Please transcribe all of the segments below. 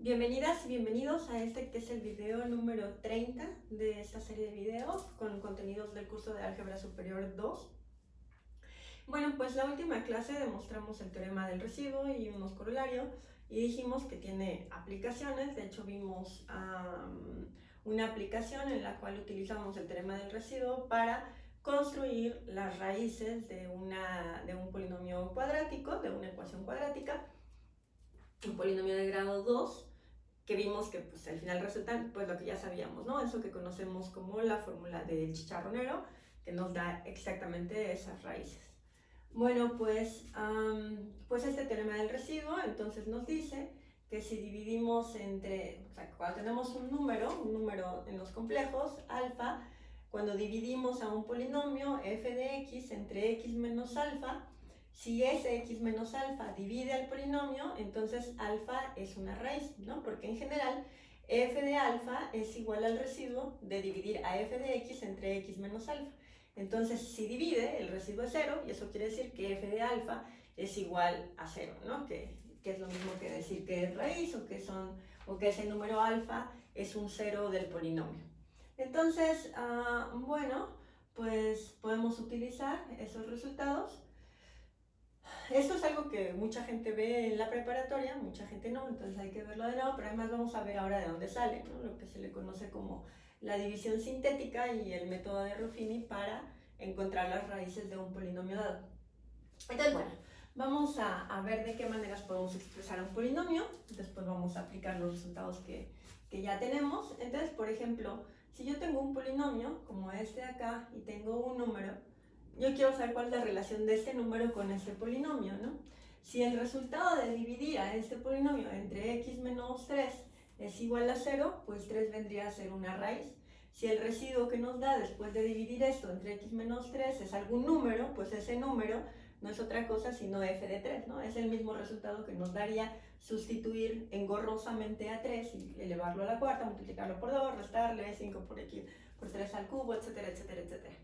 Bienvenidas y bienvenidos a este que es el video número 30 de esta serie de videos con contenidos del curso de Álgebra Superior 2. Bueno, pues la última clase demostramos el teorema del residuo y unos corolarios y dijimos que tiene aplicaciones. De hecho vimos una aplicación en la cual utilizamos el teorema del residuo para construir las raíces de un polinomio cuadrático, de una ecuación cuadrática, un polinomio de grado 2, que vimos que pues al final resultan pues lo que ya sabíamos, ¿no? Eso que conocemos como la fórmula del chicharronero, que nos da exactamente esas raíces. Bueno, pues este teorema del residuo entonces nos dice que si dividimos cuando tenemos un número en los complejos, alfa, cuando dividimos a un polinomio f de x entre x menos alfa, si ese x menos alfa divide al polinomio, entonces alfa es una raíz, ¿no? Porque en general f de alfa es igual al residuo de dividir a f de x entre x menos alfa. Entonces, si divide, el residuo es 0, y eso quiere decir que f de alfa es igual a 0, ¿no? Que es lo mismo que decir que es raíz o que ese número alfa es un 0 del polinomio. Entonces, bueno, pues podemos utilizar esos resultados. Esto es algo que mucha gente ve en la preparatoria, mucha gente no, entonces hay que verlo de nuevo, pero además vamos a ver ahora de dónde sale, ¿no? Lo que se le conoce como la división sintética y el método de Ruffini para encontrar las raíces de un polinomio dado. Entonces, bueno, vamos a ver de qué maneras podemos expresar un polinomio, después vamos a aplicar los resultados que ya tenemos. Entonces, por ejemplo, si yo tengo un polinomio como este de acá y tengo un número, yo quiero saber cuál es la relación de este número con este polinomio, ¿no? Si el resultado de dividir a este polinomio entre x menos 3 es igual a 0, pues 3 vendría a ser una raíz. Si el residuo que nos da después de dividir esto entre x menos 3 es algún número, pues ese número no es otra cosa sino f de 3, ¿no? Es el mismo resultado que nos daría sustituir engorrosamente a 3 y elevarlo a la cuarta, multiplicarlo por 2, restarle 5 por x por 3 al cubo, etcétera, etcétera, etcétera.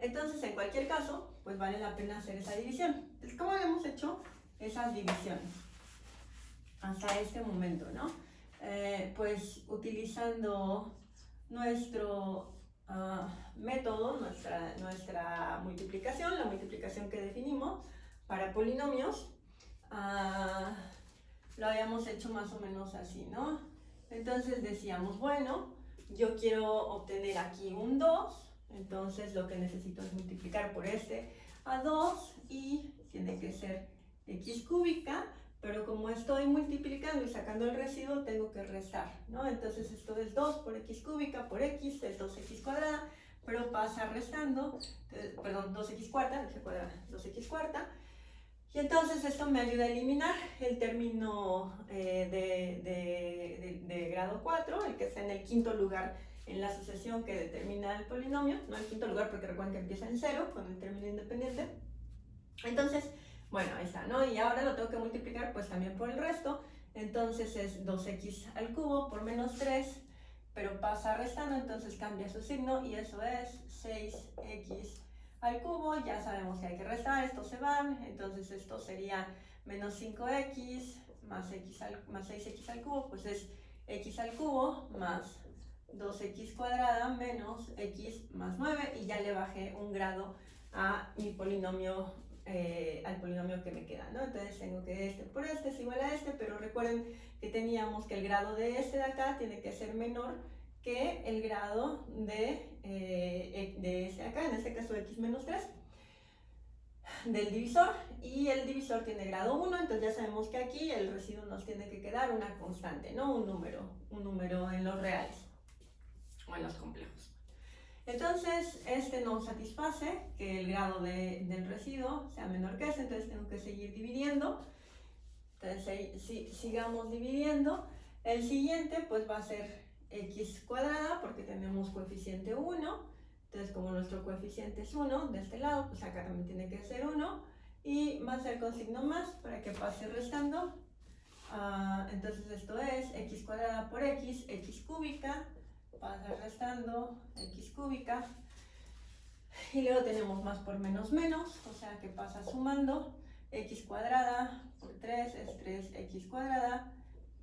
Entonces, en cualquier caso, pues vale la pena hacer esa división. Entonces, ¿cómo hemos hecho esas divisiones hasta este momento, no? Pues utilizando nuestro método, nuestra multiplicación, la multiplicación que definimos para polinomios, lo habíamos hecho más o menos así, ¿no? Entonces decíamos, bueno, yo quiero obtener aquí un 2, entonces lo que necesito es multiplicar por este a 2 y tiene que ser x cúbica, pero como estoy multiplicando y sacando el residuo, tengo que restar, ¿no? Entonces esto es 2 por x cúbica por x, es 2x cuadrada, pero pasa restando, perdón, 2x cuarta, dije cuadrada, 2x cuarta. Y entonces esto me ayuda a eliminar el término de grado 4, el que está en el quinto lugar en la sucesión que determina el polinomio, no el quinto lugar porque recuerden que empieza en 0 con el término independiente. Entonces, bueno, ahí está, ¿no? Y ahora lo tengo que multiplicar pues también por el resto, entonces es 2x al cubo por menos 3, pero pasa restando, entonces cambia su signo y eso es 6x al cubo. Ya sabemos que hay que restar, estos se van, entonces esto sería menos 5x más 6x al cubo, pues es x al cubo más 2x cuadrada menos x más 9, y ya le bajé un grado a mi polinomio, al polinomio que me queda, ¿no? Entonces tengo que este por este es igual a este, pero recuerden que teníamos que el grado de este de acá tiene que ser menor que el grado de este de acá, en este caso x menos 3, del divisor, y el divisor tiene grado 1, entonces ya sabemos que aquí el residuo nos tiene que quedar una constante, ¿no? Un número en los reales o en los complejos. Entonces, este no satisface que el grado del residuo sea menor que ese, entonces tengo que seguir dividiendo. Entonces, sigamos dividiendo. El siguiente, pues va a ser x cuadrada, porque tenemos coeficiente 1. Entonces, como nuestro coeficiente es 1 de este lado, pues acá también tiene que ser 1. Y va a ser con signo más para que pase restando. Entonces, esto es x cuadrada por x cúbica, pasa restando x cúbica, y luego tenemos más por menos menos, o sea que pasa sumando, x cuadrada por 3 es 3x cuadrada,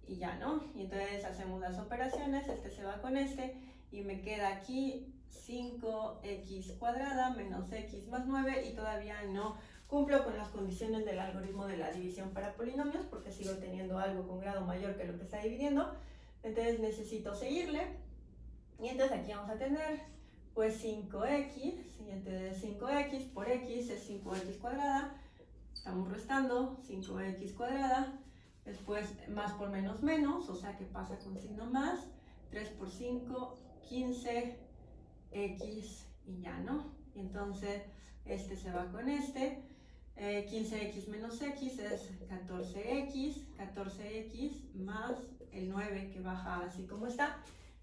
y ya, ¿no? Y entonces hacemos las operaciones, este se va con este y me queda aquí 5x cuadrada menos x más 9 y todavía no cumplo con las condiciones del algoritmo de la división para polinomios porque sigo teniendo algo con grado mayor que lo que está dividiendo, entonces necesito seguirle y entonces aquí vamos a tener pues 5x, y entonces 5x por x es 5x cuadrada, estamos restando 5x cuadrada, después más por menos menos, o sea que pasa con signo más, 3 por 5, 15x y ya, ¿no? Y entonces este se va con este, 15x menos x es 14x, 14x más el 9 que baja así como está.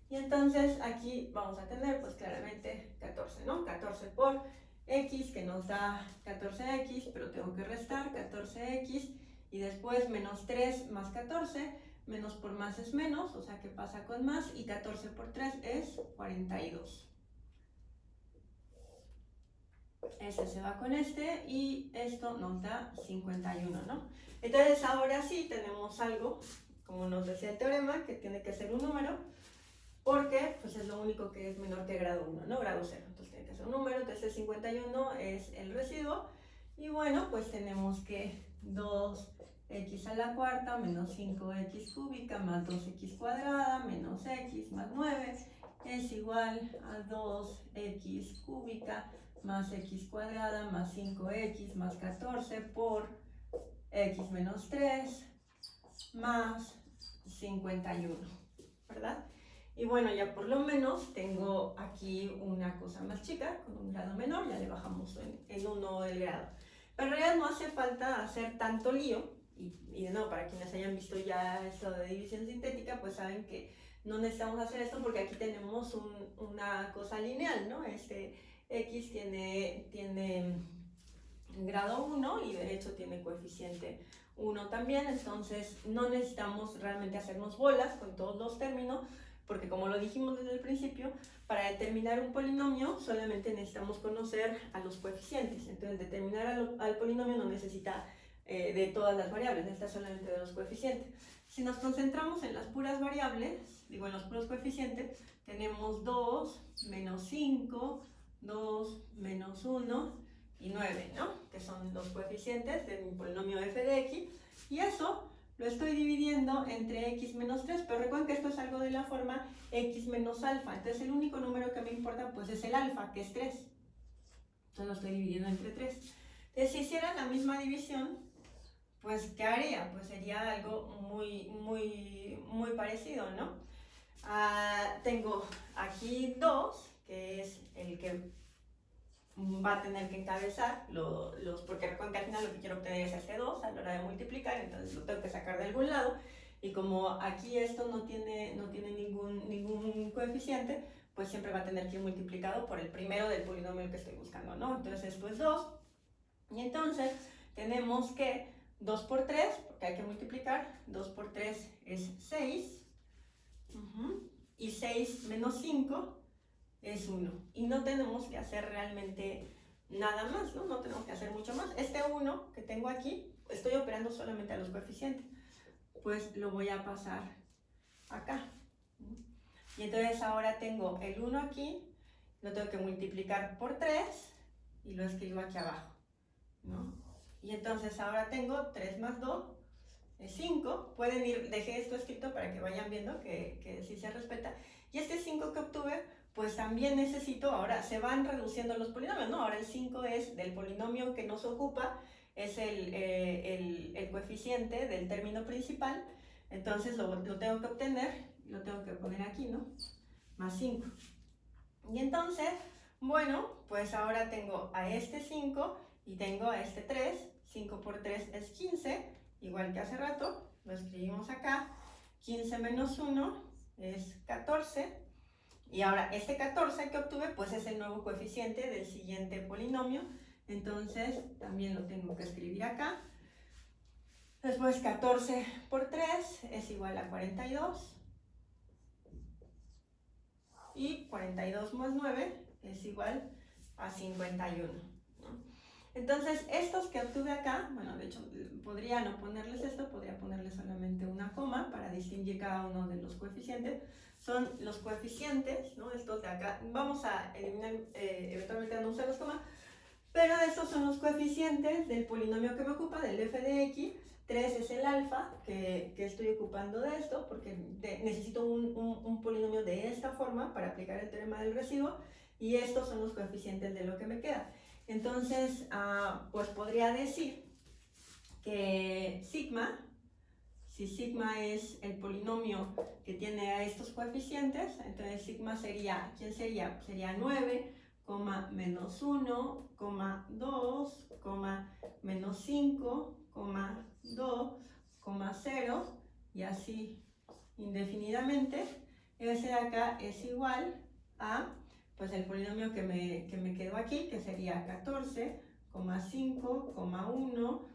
Y entonces aquí vamos a tener pues claramente 14, ¿no? 14 por x que nos da 14x, pero tengo que restar 14x y después menos 3 más 14, menos por más es menos, o sea que pasa con más y 14 por 3 es 42. Este se va con este y esto nos da 51, ¿no? Entonces ahora sí tenemos algo, como nos decía el teorema, que tiene que ser un número, porque pues es lo único que es menor que grado 1, ¿no? Grado 0, entonces tiene que ser un número, entonces el 51 es el residuo, y bueno, pues tenemos que 2x a la cuarta menos 5x cúbica más 2x cuadrada menos x más 9 es igual a 2x cúbica más x cuadrada más 5x más 14 por x menos 3 más 51, ¿verdad? Y bueno, ya por lo menos tengo aquí una cosa más chica con un grado menor, ya le bajamos en 1 el grado. Pero en realidad no hace falta hacer tanto lío, y de nuevo, para quienes hayan visto ya esto de división sintética, pues saben que no necesitamos hacer esto porque aquí tenemos una cosa lineal, ¿no? Este x tiene grado 1 y de hecho tiene coeficiente 1 también, entonces no necesitamos realmente hacernos bolas con todos los términos, porque como lo dijimos desde el principio, para determinar un polinomio solamente necesitamos conocer a los coeficientes. Entonces determinar al polinomio no necesita de todas las variables, necesita solamente de los coeficientes. Si nos concentramos en las puras variables, digo en los puros coeficientes, tenemos 2 menos 5, 2 menos 1 y 9, ¿no? Que son los coeficientes de mi polinomio f de x, y eso lo estoy dividiendo entre x menos 3, pero recuerden que esto es algo de la forma x menos alfa, entonces el único número que me importa pues es el alfa, que es 3, entonces lo estoy dividiendo entre 3. Entonces si hiciera la misma división, pues ¿qué haría? Pues sería algo muy parecido, ¿no? Tengo aquí 2, que es el que va a tener que encabezar porque recuerden que al final lo que quiero obtener es este 2 a la hora de multiplicar, entonces lo tengo que sacar de algún lado, y como aquí esto no tiene ningún coeficiente, pues siempre va a tener que ir multiplicado por el primero del polinomio que estoy buscando, ¿no? Entonces esto es 2, y entonces tenemos que 2 por 3, porque hay que multiplicar, 2 por 3 es 6, y 6 menos 5 es 1, y no tenemos que hacer realmente nada más, ¿no? No tenemos que hacer mucho más. Este 1 que tengo aquí, estoy operando solamente a los coeficientes, pues lo voy a pasar acá. Y entonces ahora tengo el 1 aquí, lo tengo que multiplicar por 3 y lo escribo aquí abajo, ¿no? Y entonces ahora tengo 3 más 2 es 5. Pueden ir, dejé esto escrito para que vayan viendo que sí se respeta. Y este 5 que obtuve, pues también necesito, ahora se van reduciendo los polinomios, ¿no? Ahora el 5 es del polinomio que nos ocupa, es el coeficiente del término principal, entonces lo tengo que obtener, lo tengo que poner aquí, ¿no? Más 5. Y entonces, bueno, pues ahora tengo a este 5 y tengo a este 3, 5 por 3 es 15, igual que hace rato, lo escribimos acá, 15 menos 1 es 14, y ahora este 14 que obtuve pues es el nuevo coeficiente del siguiente polinomio, entonces también lo tengo que escribir acá. Después 14 por 3 es igual a 42, y 42 más 9 es igual a 51, ¿no? Entonces, estos que obtuve acá, bueno, de hecho, podría no ponerles esto, podría ponerles solamente una coma para distinguir cada uno de los coeficientes. Son los coeficientes, ¿no? Estos de acá. Vamos a eliminar, eventualmente no usar los comas, pero estos son los coeficientes del polinomio que me ocupa, del f de x. 3 es el alfa, que estoy ocupando de esto, porque necesito un polinomio de esta forma para aplicar el teorema del residuo, y estos son los coeficientes de lo que me queda. Entonces, pues podría decir que sigma, si sigma es el polinomio que tiene a estos coeficientes, entonces sigma sería, ¿quién sería? Sería 9, menos 1, 2, menos 5, 2, 0, y así indefinidamente. Ese de acá es igual a, pues, el polinomio que me quedó aquí, que sería 14, 5, 1,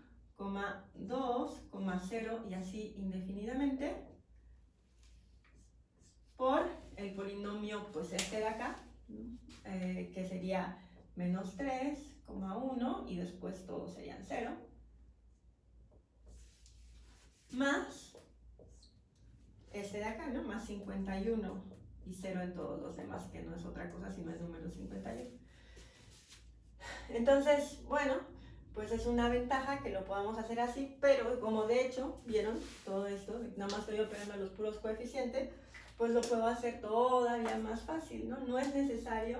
2, 0, y así indefinidamente, por el polinomio, pues este de acá, que sería menos 3, 1, y después todos serían 0, más este de acá, ¿no? Más 51 y 0 en todos los demás, que no es otra cosa sino el número 51. Entonces, bueno, pues es una ventaja que lo podamos hacer así, pero como de hecho, ¿vieron? Todo esto, nada más estoy operando los puros coeficientes, pues lo puedo hacer todavía más fácil, ¿no? No es necesario,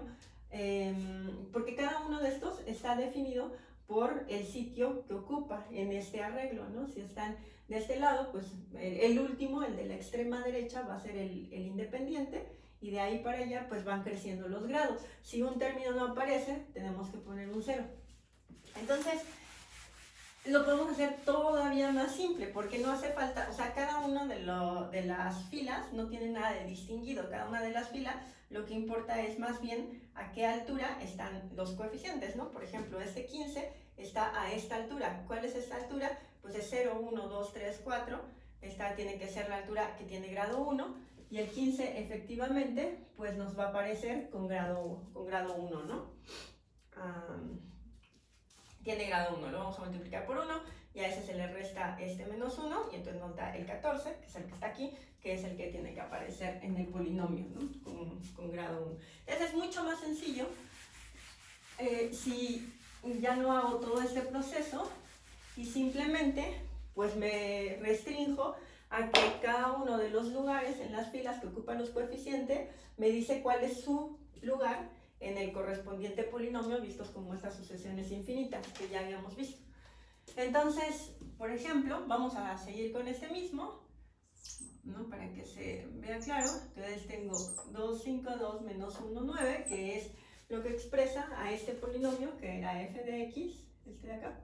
porque cada uno de estos está definido por el sitio que ocupa en este arreglo, ¿no? Si están de este lado, pues el último, el de la extrema derecha, va a ser el independiente, y de ahí para allá pues van creciendo los grados. Si un término no aparece, tenemos que poner un 0. Entonces, lo podemos hacer todavía más simple, porque no hace falta, o sea, cada una de las filas no tiene nada de distinguido. Cada una de las filas lo que importa es más bien a qué altura están los coeficientes, ¿no? Por ejemplo, este 15 está a esta altura. ¿Cuál es esta altura? Pues es 0, 1, 2, 3, 4. Esta tiene que ser la altura que tiene grado 1. Y el 15 efectivamente pues nos va a aparecer con grado 1, ¿no? Tiene grado 1, lo vamos a multiplicar por 1, y a ese se le resta este menos 1, y entonces nos da el 14, que es el que está aquí, que es el que tiene que aparecer en el polinomio, ¿no? Con grado 1. Entonces es mucho más sencillo si ya no hago todo este proceso y simplemente pues me restrinjo a que cada uno de los lugares en las filas que ocupan los coeficientes me dice cuál es su lugar en el correspondiente polinomio, vistos como estas sucesiones infinitas que ya habíamos visto. Entonces, por ejemplo, vamos a seguir con este mismo, ¿no? Para que se vea claro. Entonces tengo 2, 5, 2 menos 1, 9, que es lo que expresa a este polinomio, que era f de x, este de acá.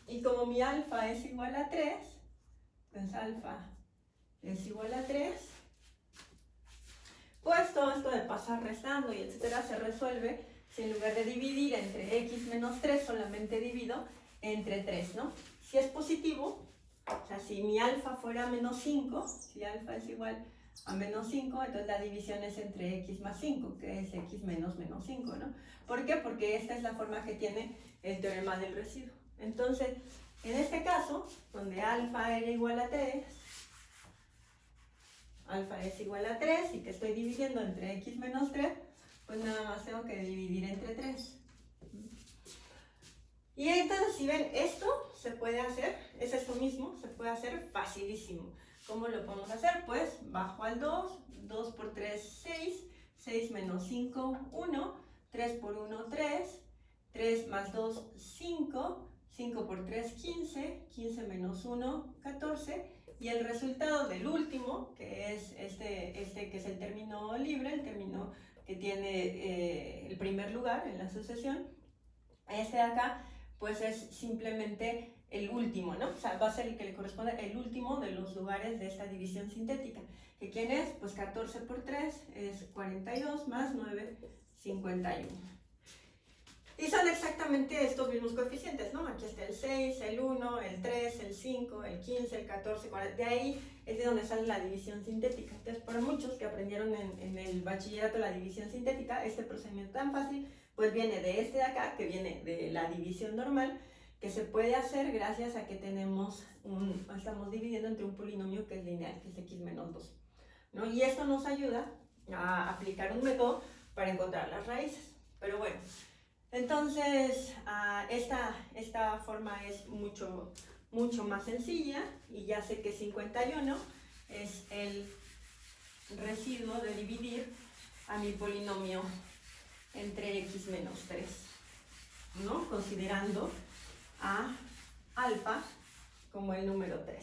Y como mi alfa es igual a 3, pues alfa es igual a 3, pues todo esto de pasar restando y etcétera se resuelve si en lugar de dividir entre x menos 3 solamente divido entre 3, ¿no? Si es positivo, o sea, si mi alfa fuera menos 5, si alfa es igual a menos 5, entonces la división es entre x más 5, que es x menos 5, ¿no? ¿Por qué? Porque esta es la forma que tiene el teorema del residuo. Entonces, en este caso, donde alfa era igual a 3, alfa es igual a 3 y que estoy dividiendo entre x menos 3, pues nada más tengo que dividir entre 3. Y entonces, si ven, esto se puede hacer, es esto mismo, se puede hacer facilísimo. ¿Cómo lo podemos hacer? Pues bajo al 2, 2 por 3, 6, 6 menos 5, 1, 3 por 1, 3, 3 más 2, 5, 5 por 3, 15, 15 menos 1, 14, y el resultado del último, que es este que es el término libre, el término que tiene el primer lugar en la sucesión, este de acá, pues es simplemente el último, ¿no? O sea, va a ser el que le corresponde el último de los lugares de esta división sintética. ¿Que quién es? Pues 14 por 3 es 42 más 9, 51. Y son exactamente estos mismos coeficientes, ¿no? Aquí está el 6, el 1, el 3, el 5, el 15, el 14, 40. De ahí es de donde sale la división sintética. Entonces, para muchos que aprendieron en el bachillerato la división sintética, este procedimiento tan fácil, pues viene de este de acá, que viene de la división normal, que se puede hacer gracias a que estamos dividiendo entre un polinomio que es lineal, que es x menos 2, ¿no? Y esto nos ayuda a aplicar un método para encontrar las raíces. Pero bueno, entonces esta forma es mucho más sencilla, y ya sé que 51 es el residuo de dividir a mi polinomio entre x menos 3, ¿no? Considerando a alfa como el número 3.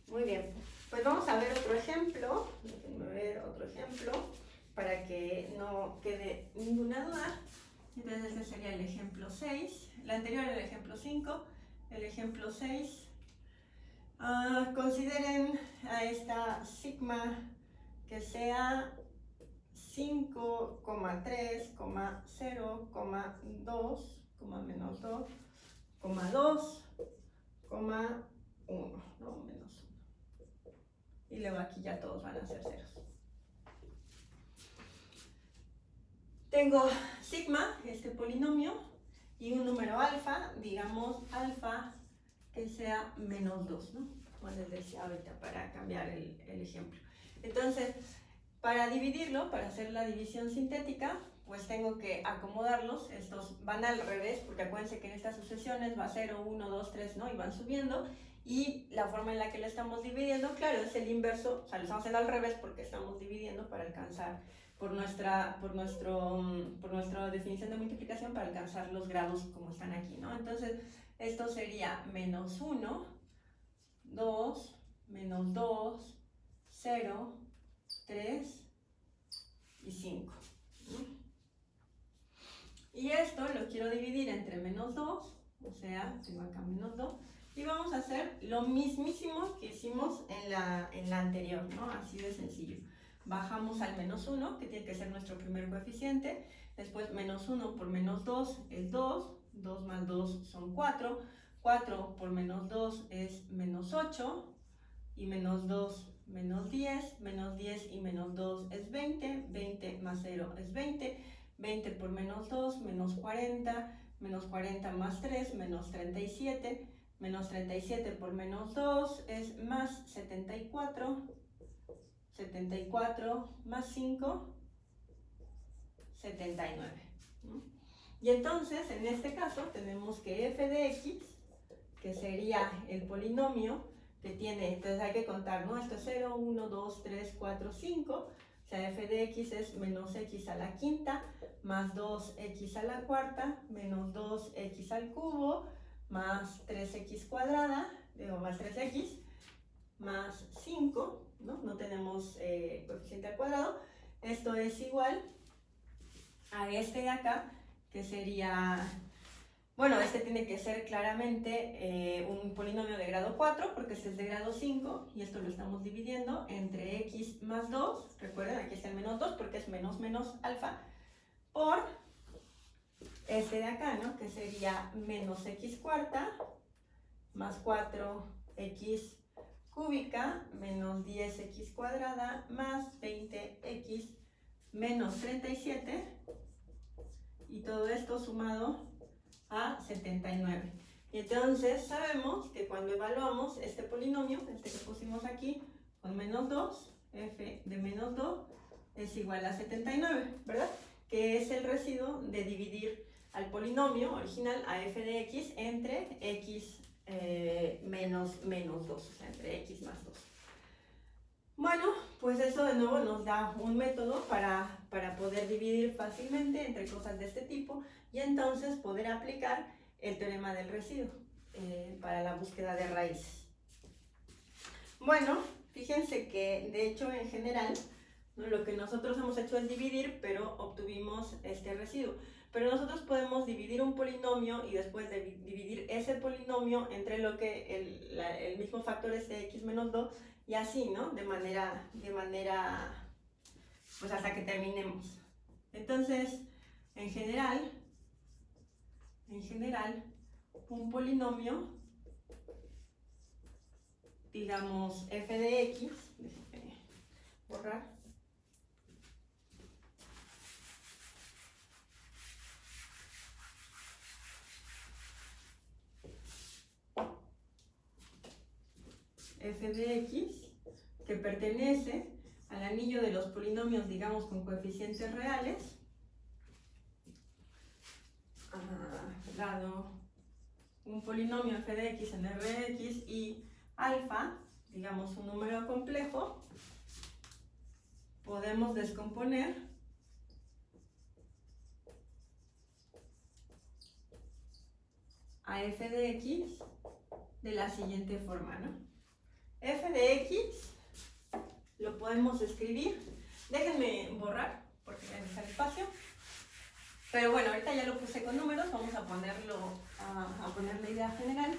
Muy bien, pues vamos a ver otro ejemplo. Déjenme ver otro ejemplo para que no quede ninguna duda. Entonces este sería el ejemplo 6. El anterior era el ejemplo 5. El ejemplo 6. Consideren a esta sigma que sea 5,3, 0, 2, menos 2, 2, 1, ¿no? Menos 1. Y luego aquí ya todos van a ser ceros. Tengo sigma, este polinomio, y un número alfa, digamos alfa que sea menos 2, ¿no? Como les decía ahorita, para cambiar el ejemplo. Entonces, para dividirlo, para hacer la división sintética, pues tengo que acomodarlos. Estos van al revés, porque acuérdense que en estas sucesiones va 0, 1, 2, 3, ¿no? Y van subiendo. Y la forma en la que lo estamos dividiendo, claro, es el inverso. O sea, lo estamos haciendo al revés porque estamos dividiendo para alcanzar, por nuestra definición de multiplicación, para alcanzar los grados como están aquí, ¿no? Entonces, esto sería menos 1, 2, menos 2, 0, 3 y 5. Y esto lo quiero dividir entre menos 2, o sea, tengo acá menos 2, y vamos a hacer lo mismísimo que hicimos en la anterior, ¿no? Así de sencillo. Bajamos al menos 1, que tiene que ser nuestro primer coeficiente. Después menos 1 por menos 2 es 2, 2 más 2 son 4, 4 por menos 2 es menos 8, y menos 2 menos 10, menos 10 y menos 2 es 20, 20 más 0 es 20, 20 por menos 2, menos 40, menos 40 más 3, menos 37, menos 37 por menos 2 es más 74, 74 más 5, 79. Y entonces, en este caso, tenemos que f de x, que sería el polinomio que tiene, entonces hay que contar, ¿no? Esto es 0, 1, 2, 3, 4, 5, o sea, f de x es menos x a la quinta, más 2x a la cuarta, menos 2x al cubo, más 3x cuadrada, más 3x, más 5, ¿no? No tenemos coeficiente al cuadrado. Esto es igual a este de acá, que sería, bueno, este tiene que ser claramente un polinomio de grado 4, porque este es de grado 5, y esto lo estamos dividiendo entre x más 2, recuerden, aquí está el menos 2 porque es menos menos alfa, por este de acá, ¿no? Que sería menos x cuarta, más 4x cúbica, menos 10x cuadrada, más 20x menos 37, y todo esto sumado a 79. Y entonces sabemos que cuando evaluamos este polinomio, este que pusimos aquí, con menos 2, f de menos 2 es igual a 79, ¿verdad? Que es el residuo de dividir al polinomio original a f de x entre x menos 2, o sea, entre x más 2. Bueno, pues eso de nuevo nos da un método para poder dividir fácilmente entre cosas de este tipo, y entonces poder aplicar el teorema del residuo para la búsqueda de raíces. Bueno, fíjense que de hecho en general, ¿no?, lo que nosotros hemos hecho es dividir, pero obtuvimos este residuo. Pero nosotros podemos dividir un polinomio y después dividir ese polinomio entre lo que el mismo factor es de x menos 2, y así, ¿no? De manera, pues hasta que terminemos. Entonces, en general, un polinomio, digamos f de x, déjenme borrar, de x que pertenece al anillo de los polinomios, digamos, con coeficientes reales, dado un polinomio f de x en R de x y alfa, digamos un número complejo, podemos descomponer a f de x de la siguiente forma, ¿no? F de x lo podemos escribir, déjenme borrar porque ya deja el espacio, pero bueno, ahorita ya lo puse con números, vamos a ponerlo, a poner la idea general.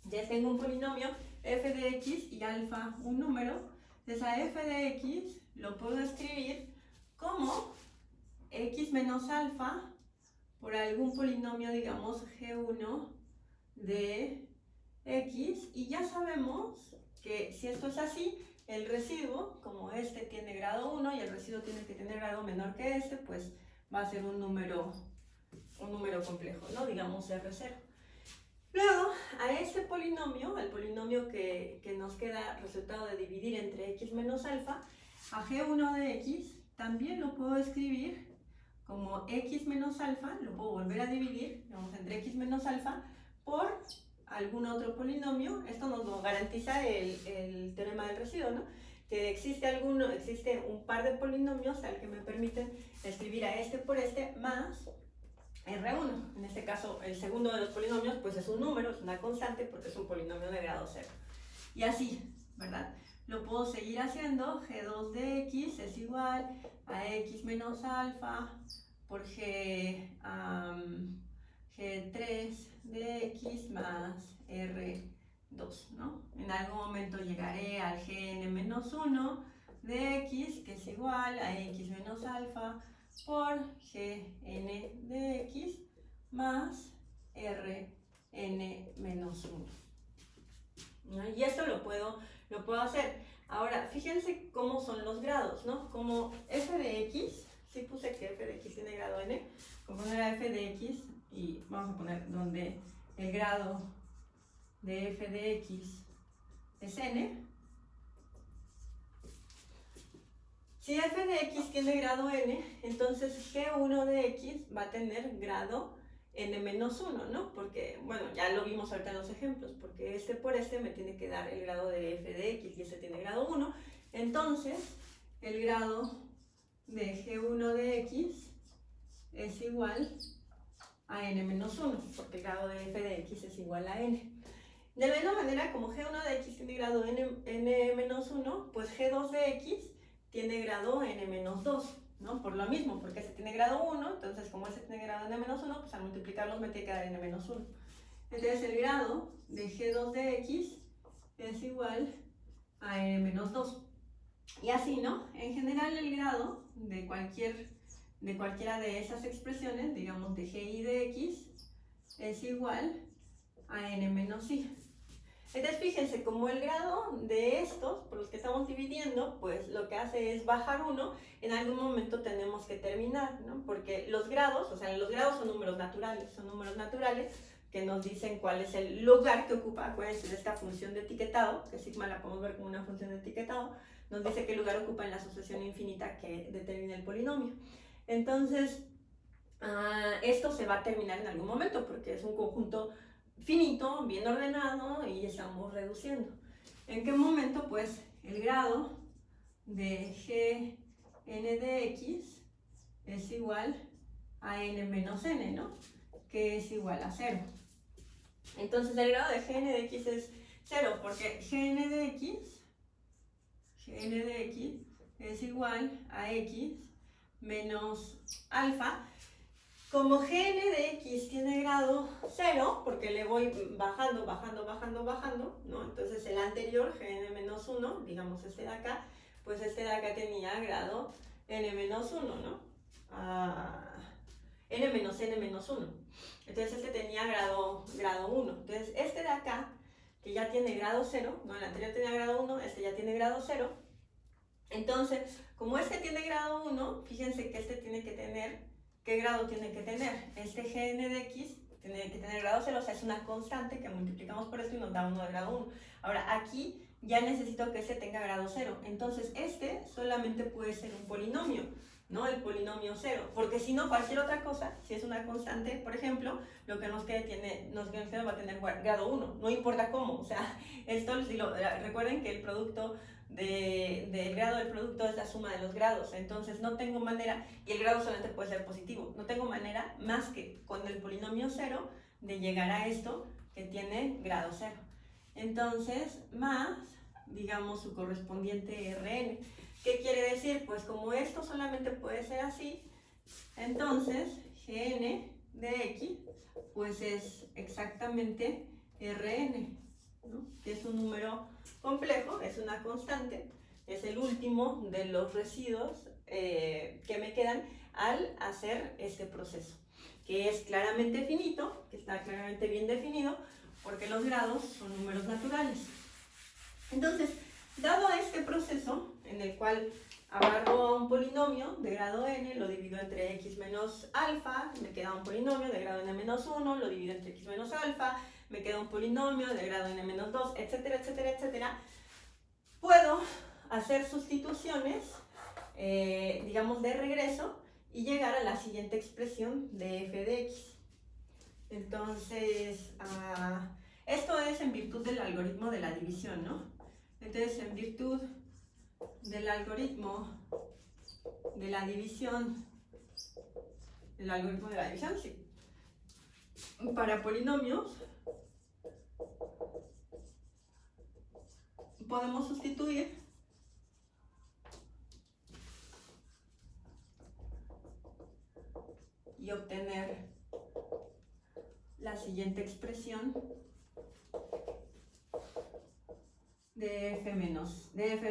Ya tengo un polinomio f de x y alfa un número, entonces a f de x lo puedo escribir como x menos alfa por algún polinomio, digamos g1 de x, y ya sabemos que si esto es así, el residuo, como este tiene grado 1 y el residuo tiene que tener grado menor que este, pues va a ser un número complejo, ¿no? Digamos R0. Luego, a este polinomio, al polinomio que nos queda resultado de dividir entre x menos alfa, a g1 de x también lo puedo escribir como x menos alfa, lo puedo volver a dividir, digamos, entre x menos alfa por algún otro polinomio. Esto nos lo garantiza el teorema del residuo, ¿no? Que existe un par de polinomios al que me permiten escribir a este por este más R1. En este caso, el segundo de los polinomios pues es un número, es una constante porque es un polinomio de grado 0. Y así, ¿verdad? Lo puedo seguir haciendo. G2 de x es igual a x menos alfa por G3 de x más R2, ¿no? En algún momento llegaré al Gn-1 de x, que es igual a x menos alfa por Gn de x más Rn-1. ¿No? Y esto lo puedo hacer. Ahora, fíjense cómo son los grados, ¿no? Como f de x, sí puse que f de x tiene grado n, como poner a f de x y vamos a poner donde el grado de f de x es n. Si f de x tiene grado n, entonces g1 de x va a tener grado n-1, ¿no? Porque, bueno, ya lo vimos ahorita en los ejemplos, porque este por este me tiene que dar el grado de f de x y este tiene grado 1. Entonces, el grado de g1 de x es igual a n-1, porque el grado de f de x es igual a n. De la misma manera, como g1 de x tiene grado n-1, pues g2 de x tiene grado n-2, ¿no? Por lo mismo, porque este tiene grado 1, entonces como este tiene grado n-1, pues al multiplicarlos me tiene que dar n-1. Entonces el grado de g2 de x es igual a n-2. Y así, ¿no? En general el grado de cualquiera de esas expresiones, digamos de gi de x, es igual a n-i. Entonces fíjense, como el grado de estos, por los que estamos dividiendo, pues lo que hace es bajar 1, en algún momento tenemos que terminar, ¿no? Porque los grados, o sea, los grados son números naturales que nos dicen cuál es el lugar que ocupa. Acuérdense de esta función de etiquetado, que sigma la podemos ver como una función de etiquetado, nos dice qué lugar ocupa en la sucesión infinita que determina el polinomio. Entonces, esto se va a terminar en algún momento, porque es un conjunto finito, bien ordenado, y estamos reduciendo. ¿En qué momento? Pues el grado de gn de x es igual a n menos n, ¿no? Que es igual a 0. Entonces el grado de gn de x es 0, porque gn de x es igual a x menos alfa. Como gn de x tiene grado 0, porque le voy bajando, ¿no? Entonces el anterior, gn-1, digamos este de acá, pues este de acá tenía grado n-1, ¿no? n-1. Entonces este tenía grado 1. Entonces este de acá, que ya tiene grado 0, ¿no? El anterior tenía grado 1, este ya tiene grado 0. Entonces, como este tiene grado 1, fíjense que este tiene que tener, ¿qué grado tiene que tener? Este gn de x tiene que tener grado 0, o sea, es una constante que multiplicamos por esto y nos da 1 de grado 1. Ahora, aquí ya necesito que este tenga grado 0, entonces este solamente puede ser un polinomio, ¿no? El polinomio 0, porque si no, cualquier otra cosa, si es una constante, por ejemplo, lo que nos quede va a tener grado 1, no importa cómo, o sea, esto, recuerden que el producto del grado del producto es la suma de los grados, entonces no tengo manera, y el grado solamente puede ser positivo, no tengo manera más que con el polinomio 0 de llegar a esto que tiene grado 0. Entonces, más, digamos, su correspondiente Rn. ¿Qué quiere decir? Pues como esto solamente puede ser así, entonces Gn de x pues es exactamente Rn, ¿no? Que es un número complejo, es una constante, es el último de los residuos que me quedan al hacer este proceso, que es claramente finito, que está claramente bien definido, porque los grados son números naturales. Entonces, dado este proceso, en el cual agarro un polinomio de grado n, lo divido entre x menos alfa, me queda un polinomio de grado n menos 1, lo divido entre x menos alfa, me queda un polinomio de grado n menos 2, etcétera, etcétera, etcétera, puedo hacer sustituciones, digamos, de regreso y llegar a la siguiente expresión de f de x. Entonces, esto es en virtud del algoritmo de la división, ¿no? Entonces, en virtud del algoritmo de la división, sí, para polinomios, podemos sustituir y obtener la siguiente expresión de f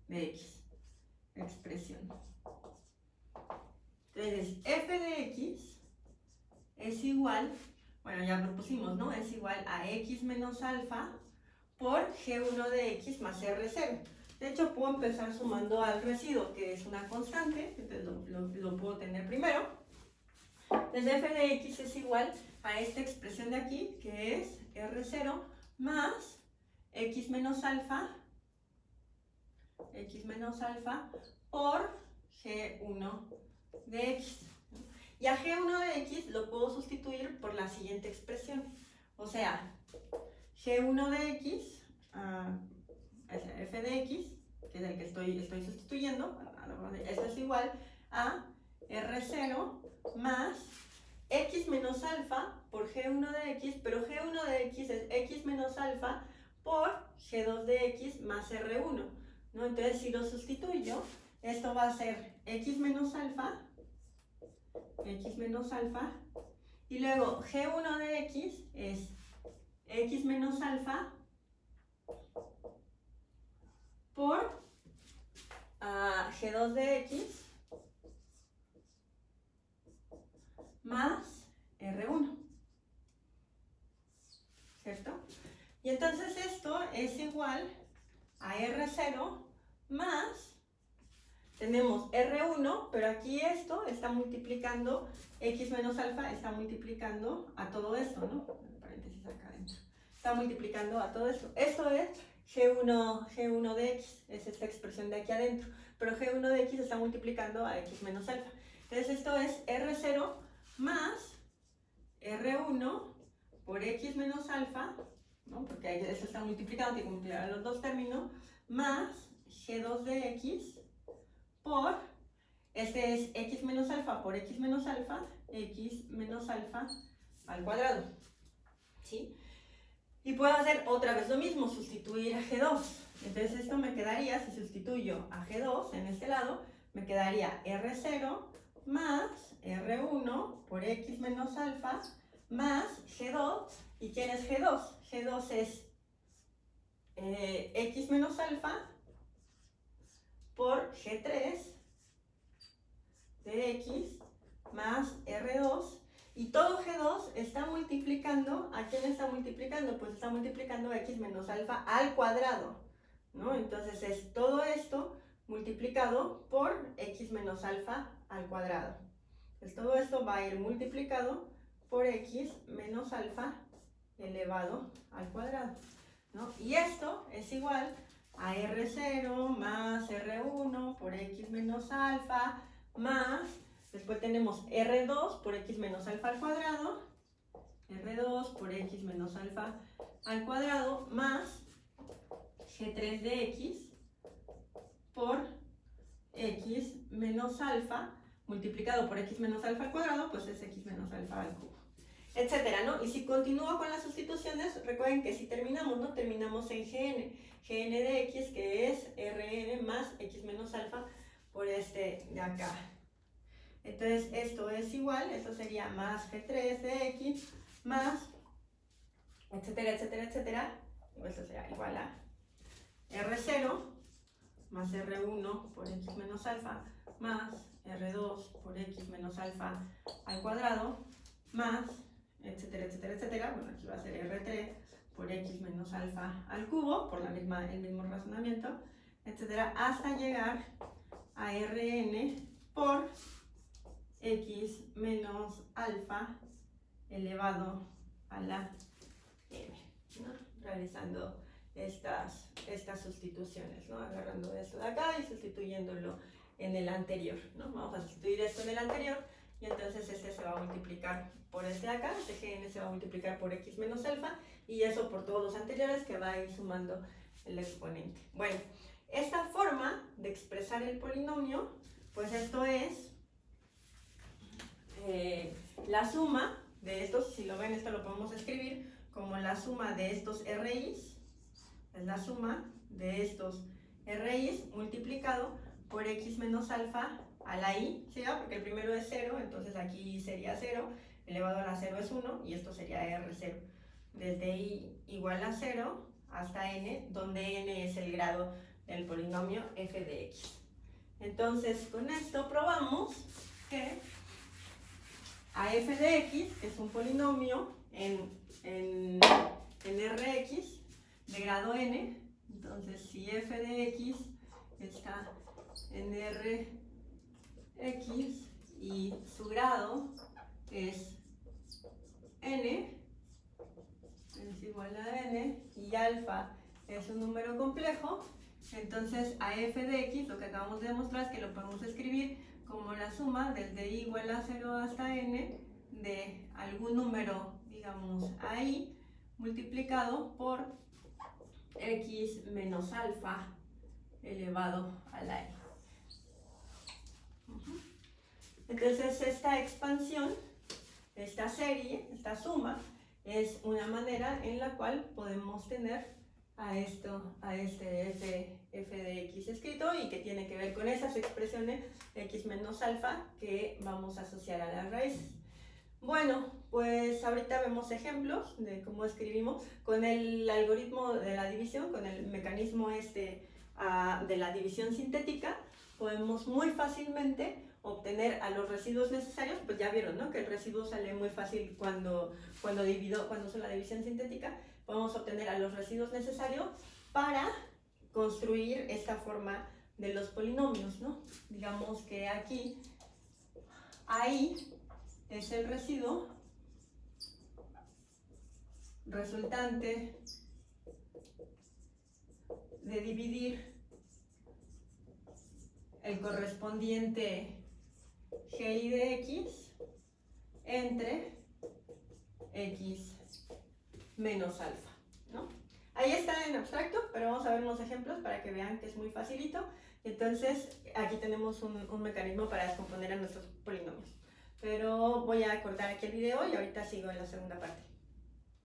de x, expresión. Entonces, f de x es igual, bueno, ya lo pusimos, ¿no? Es igual a x menos alfa por g1 de x más r0. De hecho, puedo empezar sumando al residuo, que es una constante, entonces lo puedo tener primero. Entonces, f de x es igual a esta expresión de aquí, que es r0 más x menos alfa por g1 de x. Y a g1 de x lo puedo sustituir por la siguiente expresión. O sea, g1 de x, f de x, que es el que estoy sustituyendo, eso es igual a r0 más x menos alfa por g1 de x, pero g1 de x es x menos alfa por g2 de x más r1, ¿no? Entonces, si lo sustituyo, esto va a ser x menos alfa, y luego g1 de x es x menos alfa por g2 de x más r1, ¿cierto? Y entonces esto es igual a r0 más, tenemos r1, pero aquí esto está multiplicando, x menos alfa está multiplicando a todo esto, ¿no? Paréntesis acá adentro. Está multiplicando a todo esto. Esto es g1 de x, es esta expresión de aquí adentro, pero g1 de x está multiplicando a x menos alfa. Entonces esto es r0 más r1 por x menos alfa, ¿no? Porque esto está multiplicado, tiene que multiplicar los dos términos, más g2 de x por, este es x menos alfa por x menos alfa al cuadrado, ¿sí? Y puedo hacer otra vez lo mismo, sustituir a g2. Entonces esto me quedaría, si sustituyo a g2 en este lado, me quedaría r0 más r1 por x menos alfa más g2. ¿Y quién es g2? g2 es x menos alfa por g3 de x más r2, y todo g2 está multiplicando, ¿a quién está multiplicando? Pues está multiplicando x menos alfa al cuadrado, ¿no? Entonces es todo esto multiplicado por x menos alfa al cuadrado. Pues todo esto va a ir multiplicado por x menos alfa elevado al cuadrado, ¿no? Y esto es igual a R0 más R1 por x menos alfa más, después tenemos R2 por x menos alfa al cuadrado, R2 por x menos alfa al cuadrado más G3 de x por x menos alfa multiplicado por x menos alfa al cuadrado, pues es x menos alfa al cubo, etcétera, ¿no? Y si continúo con las sustituciones, recuerden que si terminamos, ¿no? Terminamos en gn de x, que es Rn más x menos alfa por este de acá. Entonces esto es igual, esto sería más G3 de x más, etcétera, etcétera, etcétera. Esto será igual a R0 más R1 por x menos alfa más R2 por x menos alfa al cuadrado más, etcétera, etcétera, etcétera. Bueno, aquí va a ser R3 por x menos alfa al cubo, por el mismo razonamiento, etcétera, hasta llegar a Rn por x menos alfa elevado a la m, ¿no? Realizando estas sustituciones, ¿no? Agarrando esto de acá y sustituyéndolo en el anterior, ¿no? Vamos a sustituir esto en el anterior y entonces este se va a multiplicar por este de acá, este gn se va a multiplicar por x menos alfa y eso por todos los anteriores, que va a ir sumando el exponente. Bueno, esta forma de expresar el polinomio, pues esto es la suma de estos, si lo ven, esto lo podemos escribir como la suma de estos RIs, es la suma de estos RIs multiplicado por x menos alfa a la i, ¿sí? Porque el primero es 0, entonces aquí sería 0, elevado a la 0 es 1, y esto sería R0. Desde i igual a 0 hasta n, donde n es el grado del polinomio f de x. Entonces, con esto probamos que a f de x, que es un polinomio en Rx de grado n, entonces si f de x está en Rx y su grado es n, es igual a n, y alfa es un número complejo, entonces a f de x lo que acabamos de demostrar es que lo podemos escribir como la suma desde i igual a 0 hasta n de algún número, digamos, i, multiplicado por x menos alfa elevado a la i. Entonces esta expansión, esta serie, esta suma, es una manera en la cual podemos tener a este f de x escrito, y que tiene que ver con esas expresiones x menos alfa que vamos a asociar a las raíces. Bueno, pues ahorita vemos ejemplos de cómo escribimos con el algoritmo de la división, con el mecanismo de la división sintética. Podemos muy fácilmente obtener a los residuos necesarios. Pues ya vieron, ¿no? Que el residuo sale muy fácil cuando uso la división sintética. Podemos obtener a los residuos necesarios para construir esta forma de los polinomios, ¿no? Digamos que aquí i es el residuo resultante de dividir el correspondiente gi de x entre x menos alfa, ¿no? Ahí está en abstracto, pero vamos a ver unos ejemplos para que vean que es muy facilito. Entonces, aquí tenemos un mecanismo para descomponer a nuestros polinomios. Pero voy a cortar aquí el video y ahorita sigo en la segunda parte.